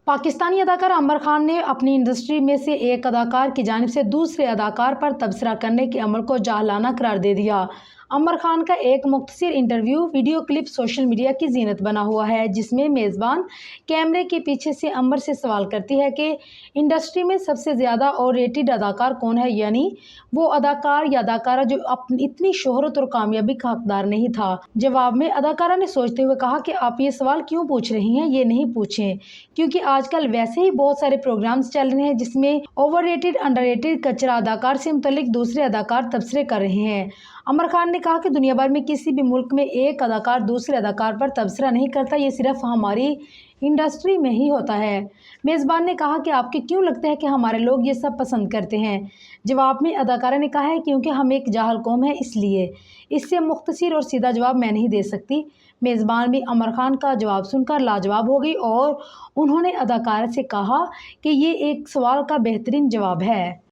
पाकिस्तानी अदाकार आमिर खान ने अपनी इंडस्ट्री में से एक अदाकार की जानिब से दूसरे अदाकार पर तबसरा करने के अमल को जाहलाना करार दे दिया। आमिर खान का एक मुख्तसर interview video clip social media की जीनत बना हुआ है, जिसमें मेज़बान कैमरे के पीछे से आमिर से सवाल करती है कि इंडस्ट्री में सबसे ज़्यादा और रेटेड अदाकार कौन है, यानी वो अदाकार या अदाकारा जो इतनी शोहरत और कामयाबी का हकदार नहीं था। जवाब में अदाकारा ने सोचते हुए कहा कि आप ये सवाल क्यों पूछ रही हैं, ये नहीं पूछें, क्योंकि आजकल वैसे ही बहुत सारे प्रोग्राम्स चल रहे हैं जिसमें ओवररेटेड अंडररेटेड कचरा अदाकार से मुतल्लिक दूसरे अदाकार तबसरे कर रहे हैं। आमिर खान ने कहा कि दुनिया भर में किसी भी मुल्क में एक अदाकार दूसरे अदाकार पर तबसरा नहीं करता, ये सिर्फ हमारी इंडस्ट्री में ही होता है। मेज़बान ने कहा कि आपके क्यों लगता है कि हमारे लोग ये सब पसंद करते हैं। जवाब में अदाकारा ने कहा है क्योंकि हम एक जाहल कौम है, इसलिए। इससे मुख्तसर और सीधा जवाब मैं नहीं दे सकती। मेज़बान भी आमिर खान का जवाब सुनकर लाजवाब हो गई और उन्होंने अदाकारा से कहा कि ये एक सवाल का बेहतरीन जवाब है।